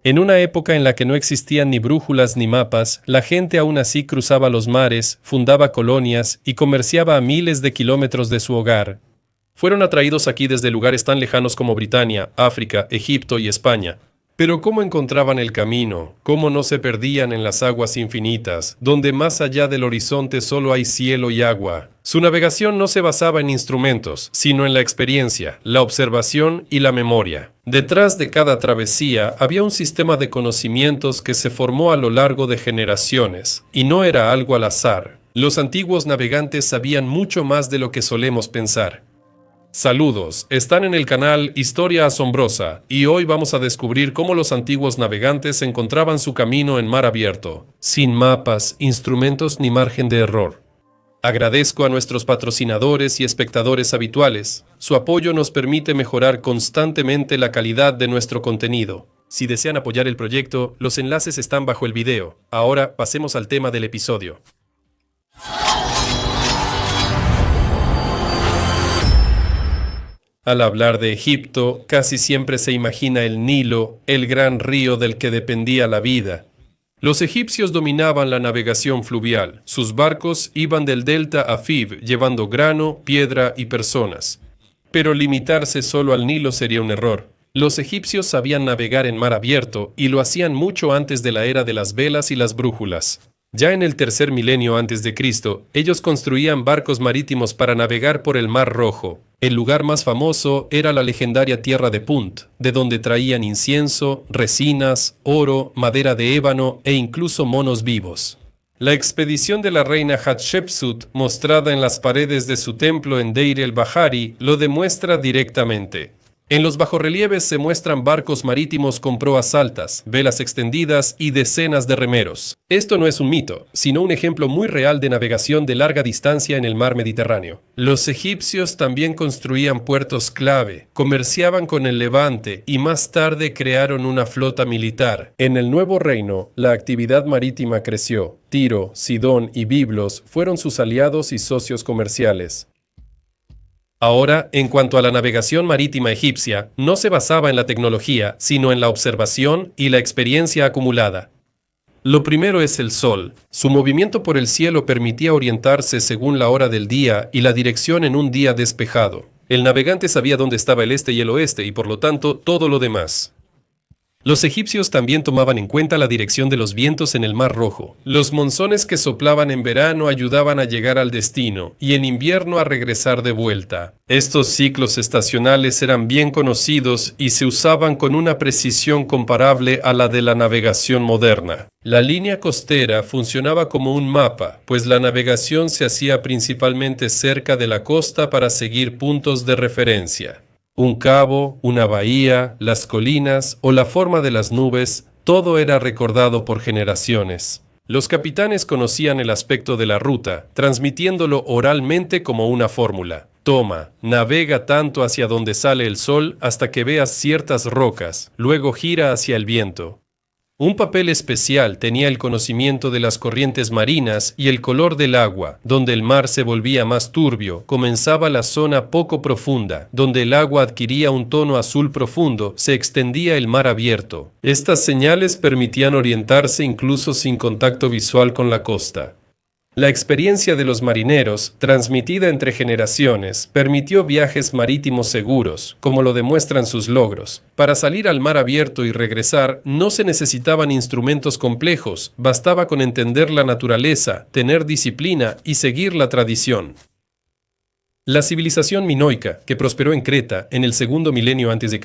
En una época en la que no existían ni brújulas ni mapas, la gente aún así cruzaba los mares, fundaba colonias y comerciaba a miles de kilómetros de su hogar. Fueron atraídos aquí desde lugares tan lejanos como Britania, África, Egipto y España. Pero ¿cómo encontraban el camino? ¿Cómo no se perdían en las aguas infinitas, donde más allá del horizonte solo hay cielo y agua? Su navegación no se basaba en instrumentos, sino en la experiencia, la observación y la memoria. Detrás de cada travesía había un sistema de conocimientos que se formó a lo largo de generaciones, y no era algo al azar. Los antiguos navegantes sabían mucho más de lo que solemos pensar. Saludos, están en el canal Historia Asombrosa y hoy vamos a descubrir cómo los antiguos navegantes encontraban su camino en mar abierto, sin mapas, instrumentos ni margen de error. Agradezco a nuestros patrocinadores y espectadores habituales. Su apoyo nos permite mejorar constantemente la calidad de nuestro contenido. Si desean apoyar el proyecto, los enlaces están bajo el video. Ahora pasemos al tema del episodio. Al hablar de Egipto, casi siempre se imagina el Nilo, el gran río del que dependía la vida. Los egipcios dominaban la navegación fluvial. Sus barcos iban del delta a Fib, llevando grano, piedra y personas. Pero limitarse solo al Nilo sería un error. Los egipcios sabían navegar en mar abierto y lo hacían mucho antes de la era de las velas y las brújulas. Ya en el tercer milenio antes de Cristo, ellos construían barcos marítimos para navegar por el Mar Rojo. El lugar más famoso era la legendaria tierra de Punt, de donde traían incienso, resinas, oro, madera de ébano e incluso monos vivos. La expedición de la reina Hatshepsut, mostrada en las paredes de su templo en Deir el-Bahari, lo demuestra directamente. En los bajorrelieves se muestran barcos marítimos con proas altas, velas extendidas y decenas de remeros. Esto no es un mito, sino un ejemplo muy real de navegación de larga distancia en el mar Mediterráneo. Los egipcios también construían puertos clave, comerciaban con el Levante y más tarde crearon una flota militar. En el Nuevo Reino, la actividad marítima creció. Tiro, Sidón y Biblos fueron sus aliados y socios comerciales. Ahora, en cuanto a la navegación marítima egipcia, no se basaba en la tecnología, sino en la observación y la experiencia acumulada. Lo primero es el sol. Su movimiento por el cielo permitía orientarse según la hora del día y la dirección en un día despejado. El navegante sabía dónde estaba el este y el oeste y por lo tanto todo lo demás. Los egipcios también tomaban en cuenta la dirección de los vientos en el Mar Rojo. Los monzones que soplaban en verano ayudaban a llegar al destino y en invierno a regresar de vuelta. Estos ciclos estacionales eran bien conocidos y se usaban con una precisión comparable a la de la navegación moderna. La línea costera funcionaba como un mapa, pues la navegación se hacía principalmente cerca de la costa para seguir puntos de referencia. Un cabo, una bahía, las colinas o la forma de las nubes, todo era recordado por generaciones. Los capitanes conocían el aspecto de la ruta, transmitiéndolo oralmente como una fórmula. Toma, navega tanto hacia donde sale el sol hasta que veas ciertas rocas, luego gira hacia el viento. Un papel especial tenía el conocimiento de las corrientes marinas y el color del agua. Donde el mar se volvía más turbio, comenzaba la zona poco profunda. Donde el agua adquiría un tono azul profundo, se extendía el mar abierto. Estas señales permitían orientarse incluso sin contacto visual con la costa. La experiencia de los marineros, transmitida entre generaciones, permitió viajes marítimos seguros, como lo demuestran sus logros. Para salir al mar abierto y regresar, no se necesitaban instrumentos complejos, bastaba con entender la naturaleza, tener disciplina y seguir la tradición. La civilización minoica, que prosperó en Creta en el segundo milenio a.C.,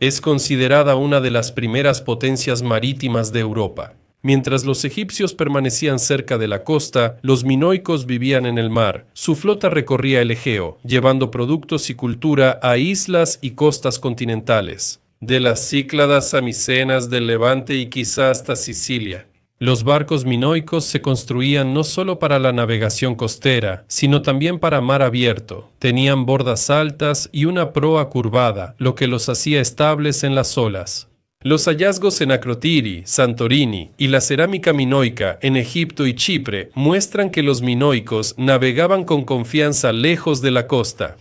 es considerada una de las primeras potencias marítimas de Europa. Mientras los egipcios permanecían cerca de la costa, los minoicos vivían en el mar. Su flota recorría el Egeo, llevando productos y cultura a islas y costas continentales, de las Cícladas a Micenas del Levante y quizá hasta Sicilia. Los barcos minoicos se construían no solo para la navegación costera, sino también para mar abierto. Tenían bordas altas y una proa curvada, lo que los hacía estables en las olas. Los hallazgos en Acrotiri, Santorini y la cerámica minoica en Egipto y Chipre muestran que los minoicos navegaban con confianza lejos de la costa.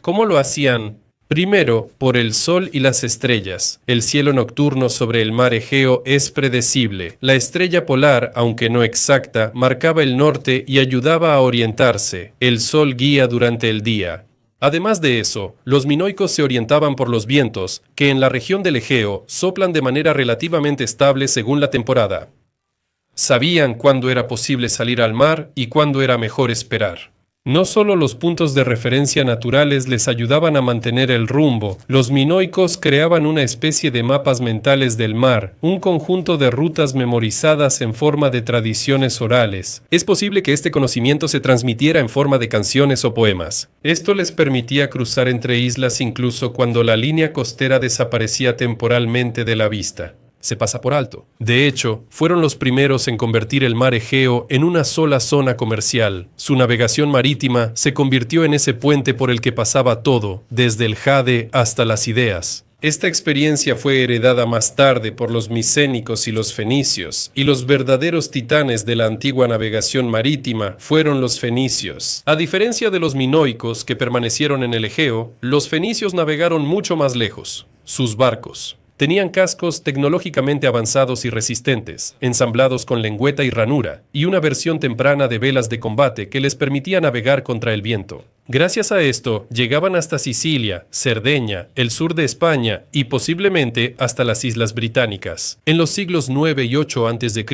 ¿Cómo lo hacían? Primero, por el sol y las estrellas. El cielo nocturno sobre el mar Egeo es predecible. La estrella polar, aunque no exacta, marcaba el norte y ayudaba a orientarse. El sol guía durante el día. Además de eso, los minoicos se orientaban por los vientos, que en la región del Egeo soplan de manera relativamente estable según la temporada. Sabían cuándo era posible salir al mar y cuándo era mejor esperar. No solo los puntos de referencia naturales les ayudaban a mantener el rumbo, los minoicos creaban una especie de mapas mentales del mar, un conjunto de rutas memorizadas en forma de tradiciones orales. Es posible que este conocimiento se transmitiera en forma de canciones o poemas. Esto les permitía cruzar entre islas incluso cuando la línea costera desaparecía temporalmente de la vista. Se pasa por alto. De hecho, fueron los primeros en convertir el mar Egeo en una sola zona comercial. Su navegación marítima se convirtió en ese puente por el que pasaba todo, desde el jade hasta las ideas. Esta experiencia fue heredada más tarde por los micénicos y los fenicios, y los verdaderos titanes de la antigua navegación marítima fueron los fenicios. A diferencia de los minoicos que permanecieron en el Egeo, los fenicios navegaron mucho más lejos. Sus barcos tenían cascos tecnológicamente avanzados y resistentes, ensamblados con lengüeta y ranura, y una versión temprana de velas de combate que les permitía navegar contra el viento. Gracias a esto, llegaban hasta Sicilia, Cerdeña, el sur de España y posiblemente hasta las Islas Británicas. En los siglos 9 y 8 a.C.,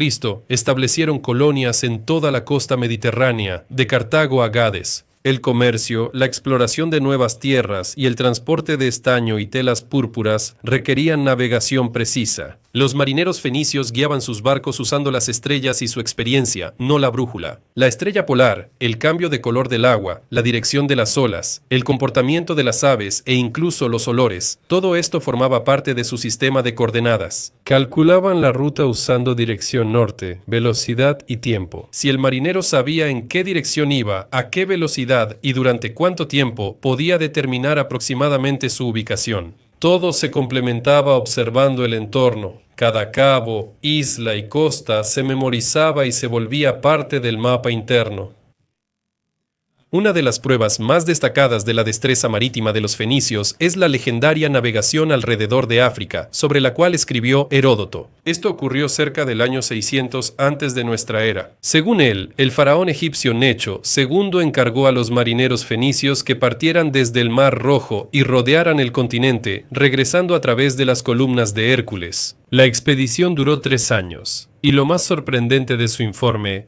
establecieron colonias en toda la costa mediterránea, de Cartago a Gades. El comercio, la exploración de nuevas tierras y el transporte de estaño y telas púrpuras requerían navegación precisa. Los marineros fenicios guiaban sus barcos usando las estrellas y su experiencia, no la brújula. La estrella polar, el cambio de color del agua, la dirección de las olas, el comportamiento de las aves e incluso los olores, todo esto formaba parte de su sistema de coordenadas. Calculaban la ruta usando dirección norte, velocidad y tiempo. Si el marinero sabía en qué dirección iba, a qué velocidad y durante cuánto tiempo, podía determinar aproximadamente su ubicación. Todo se complementaba observando el entorno. Cada cabo, isla y costa se memorizaba y se volvía parte del mapa interno. Una de las pruebas más destacadas de la destreza marítima de los fenicios es la legendaria navegación alrededor de África, sobre la cual escribió Heródoto. Esto ocurrió cerca del año 600 antes de nuestra era. Según él, el faraón egipcio Necho II encargó a los marineros fenicios que partieran desde el Mar Rojo y rodearan el continente, regresando a través de las columnas de Hércules. La expedición duró 3 años, y lo más sorprendente de su informe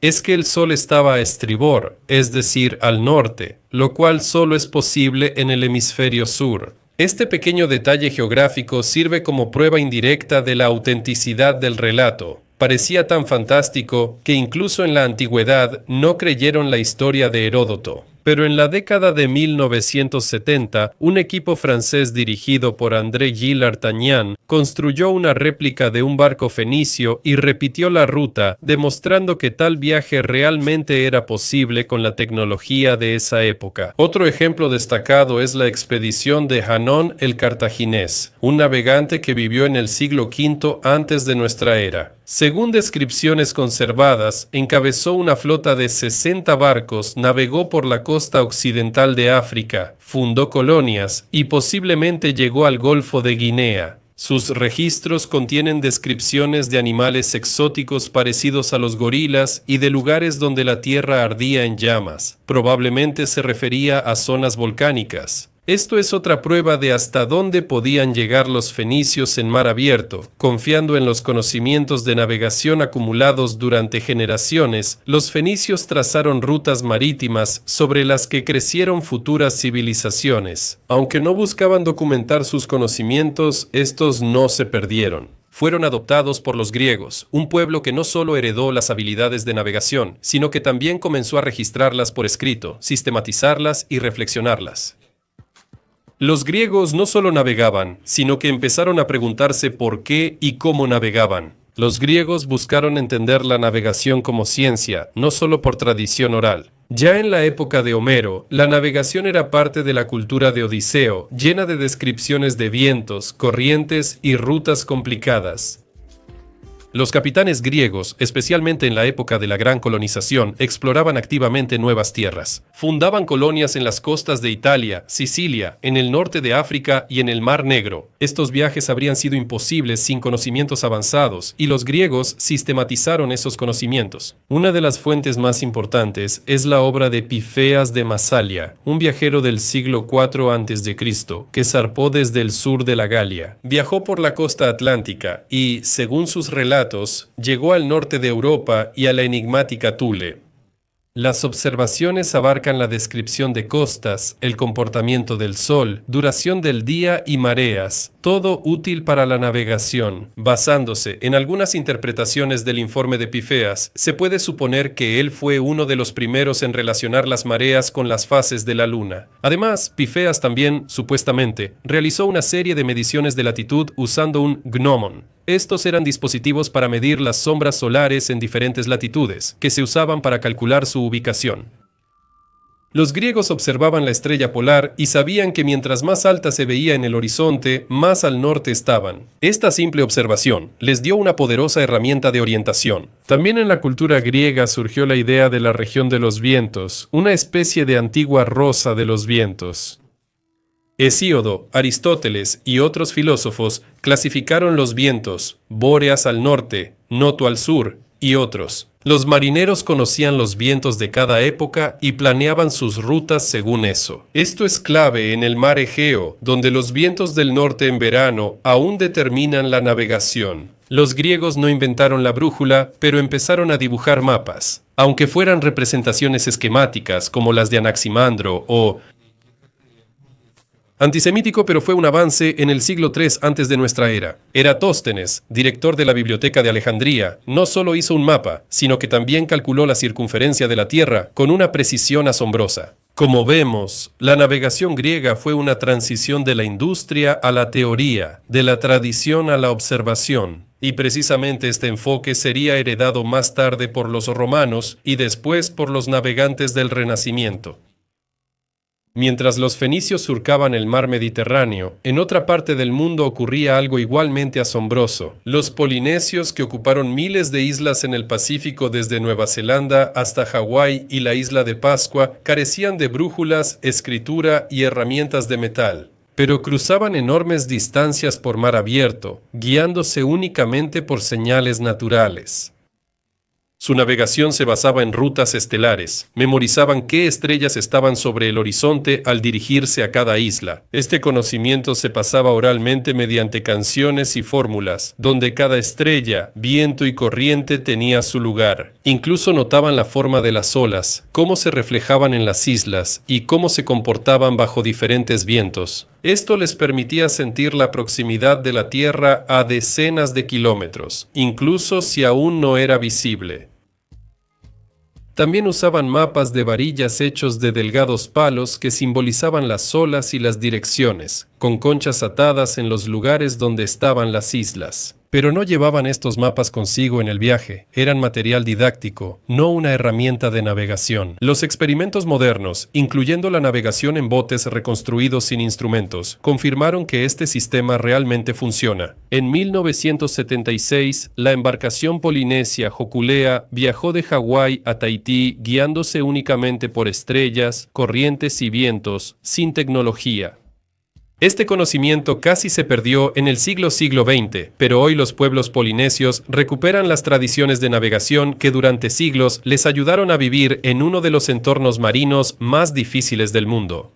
es que el sol estaba a estribor, es decir, al norte, lo cual solo es posible en el hemisferio sur. Este pequeño detalle geográfico sirve como prueba indirecta de la autenticidad del relato. Parecía tan fantástico que incluso en la antigüedad no creyeron la historia de Heródoto. Pero en la década de 1970, un equipo francés dirigido por André Gilles Artagnan construyó una réplica de un barco fenicio y repitió la ruta, demostrando que tal viaje realmente era posible con la tecnología de esa época. Otro ejemplo destacado es la expedición de Hanón el Cartaginés, un navegante que vivió en el siglo V antes de nuestra era. Según descripciones conservadas, encabezó una flota de 60 barcos, navegó por la costa occidental de África, fundó colonias y posiblemente llegó al Golfo de Guinea. Sus registros contienen descripciones de animales exóticos parecidos a los gorilas y de lugares donde la tierra ardía en llamas. Probablemente se refería a zonas volcánicas. Esto es otra prueba de hasta dónde podían llegar los fenicios en mar abierto. Confiando en los conocimientos de navegación acumulados durante generaciones, los fenicios trazaron rutas marítimas sobre las que crecieron futuras civilizaciones. Aunque no buscaban documentar sus conocimientos, estos no se perdieron. Fueron adoptados por los griegos, un pueblo que no solo heredó las habilidades de navegación, sino que también comenzó a registrarlas por escrito, sistematizarlas y reflexionarlas. Los griegos no solo navegaban, sino que empezaron a preguntarse por qué y cómo navegaban. Los griegos buscaron entender la navegación como ciencia, no solo por tradición oral. Ya en la época de Homero, la navegación era parte de la cultura de Odiseo, llena de descripciones de vientos, corrientes y rutas complicadas. Los capitanes griegos, especialmente en la época de la gran colonización, exploraban activamente nuevas tierras. Fundaban colonias en las costas de Italia, Sicilia, en el norte de África y en el Mar Negro. Estos viajes habrían sido imposibles sin conocimientos avanzados, y los griegos sistematizaron esos conocimientos. Una de las fuentes más importantes es la obra de Pifeas de Masalia, un viajero del siglo IV a.C., que zarpó desde el sur de la Galia. Viajó por la costa atlántica y, según sus relatos, llegó al norte de Europa y a la enigmática Thule. Las observaciones abarcan la descripción de costas, el comportamiento del sol, duración del día y mareas, todo útil para la navegación. Basándose en algunas interpretaciones del informe de Pifeas, se puede suponer que él fue uno de los primeros en relacionar las mareas con las fases de la luna. Además, Pifeas también, supuestamente, realizó una serie de mediciones de latitud usando un gnomon. Estos eran dispositivos para medir las sombras solares en diferentes latitudes, que se usaban para calcular su ubicación. Los griegos observaban la estrella polar y sabían que mientras más alta se veía en el horizonte, más al norte estaban. Esta simple observación les dio una poderosa herramienta de orientación. También en la cultura griega surgió la idea de la región de los vientos, una especie de antigua rosa de los vientos. Hesíodo, Aristóteles y otros filósofos clasificaron los vientos, Bóreas al norte, Noto al sur, y otros. Los marineros conocían los vientos de cada época y planeaban sus rutas según eso. Esto es clave en el mar Egeo, donde los vientos del norte en verano aún determinan la navegación. Los griegos no inventaron la brújula, pero empezaron a dibujar mapas. Aunque fueran representaciones esquemáticas como las de Anaximandro o antisemítico, pero fue un avance en el siglo III antes de nuestra era. Eratóstenes, director de la Biblioteca de Alejandría, no solo hizo un mapa, sino que también calculó la circunferencia de la Tierra con una precisión asombrosa. Como vemos, la navegación griega fue una transición de la industria a la teoría, de la tradición a la observación. Y precisamente este enfoque sería heredado más tarde por los romanos y después por los navegantes del Renacimiento. Mientras los fenicios surcaban el mar Mediterráneo, en otra parte del mundo ocurría algo igualmente asombroso. Los polinesios, que ocuparon miles de islas en el Pacífico desde Nueva Zelanda hasta Hawái y la isla de Pascua, carecían de brújulas, escritura y herramientas de metal, pero cruzaban enormes distancias por mar abierto, guiándose únicamente por señales naturales. Su navegación se basaba en rutas estelares. Memorizaban qué estrellas estaban sobre el horizonte al dirigirse a cada isla. Este conocimiento se pasaba oralmente mediante canciones y fórmulas, donde cada estrella, viento y corriente tenía su lugar. Incluso notaban la forma de las olas, cómo se reflejaban en las islas y cómo se comportaban bajo diferentes vientos. Esto les permitía sentir la proximidad de la Tierra a decenas de kilómetros, incluso si aún no era visible. También usaban mapas de varillas hechos de delgados palos que simbolizaban las olas y las direcciones, con conchas atadas en los lugares donde estaban las islas. Pero no llevaban estos mapas consigo en el viaje, eran material didáctico, no una herramienta de navegación. Los experimentos modernos, incluyendo la navegación en botes reconstruidos sin instrumentos, confirmaron que este sistema realmente funciona. En 1976, la embarcación polinesia Hokulea viajó de Hawái a Tahití guiándose únicamente por estrellas, corrientes y vientos, sin tecnología. Este conocimiento casi se perdió en el siglo XX, pero hoy los pueblos polinesios recuperan las tradiciones de navegación que durante siglos les ayudaron a vivir en uno de los entornos marinos más difíciles del mundo.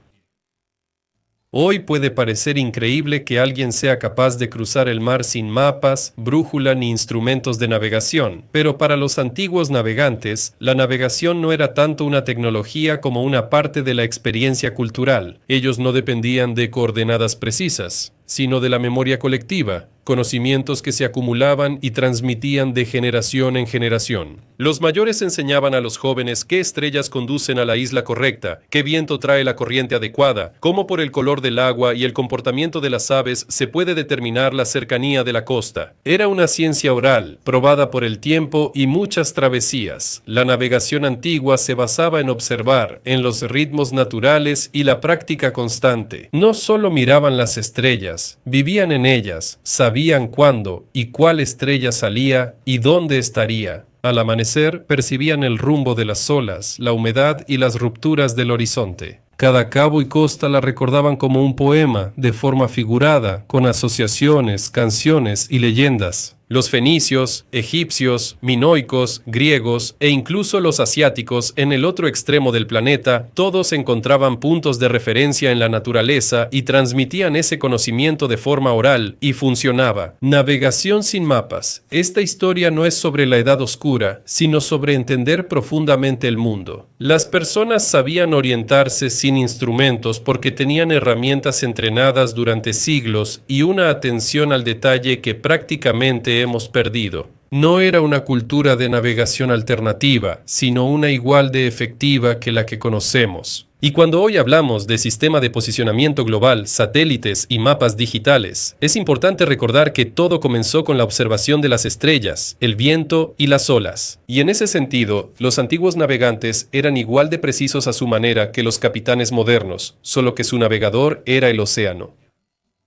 Hoy puede parecer increíble que alguien sea capaz de cruzar el mar sin mapas, brújula ni instrumentos de navegación, pero para los antiguos navegantes, la navegación no era tanto una tecnología como una parte de la experiencia cultural. Ellos no dependían de coordenadas precisas, sino de la memoria colectiva, conocimientos que se acumulaban y transmitían de generación en generación. Los mayores enseñaban a los jóvenes qué estrellas conducen a la isla correcta, qué viento trae la corriente adecuada, cómo por el color del agua y el comportamiento de las aves se puede determinar la cercanía de la costa. Era una ciencia oral, probada por el tiempo y muchas travesías. La navegación antigua se basaba en observar, en los ritmos naturales y la práctica constante. No solo miraban las estrellas, vivían en ellas, sabían cuándo y cuál estrella salía y dónde estaría. Al amanecer, percibían el rumbo de las olas, la humedad y las rupturas del horizonte. Cada cabo y costa la recordaban como un poema, de forma figurada, con asociaciones, canciones y leyendas. Los fenicios, egipcios, minoicos, griegos e incluso los asiáticos en el otro extremo del planeta, todos encontraban puntos de referencia en la naturaleza y transmitían ese conocimiento de forma oral y funcionaba. Navegación sin mapas. Esta historia no es sobre la Edad Oscura, sino sobre entender profundamente el mundo. Las personas sabían orientarse sin instrumentos porque tenían herramientas entrenadas durante siglos y una atención al detalle que prácticamente hemos perdido. No era una cultura de navegación alternativa, sino una igual de efectiva que la que conocemos. Y cuando hoy hablamos de sistema de posicionamiento global, satélites y mapas digitales, es importante recordar que todo comenzó con la observación de las estrellas, el viento y las olas. Y en ese sentido, los antiguos navegantes eran igual de precisos a su manera que los capitanes modernos, solo que su navegador era el océano.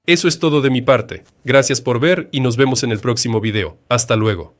Eso es todo de mi parte. Gracias por ver y nos vemos en el próximo video. Hasta luego.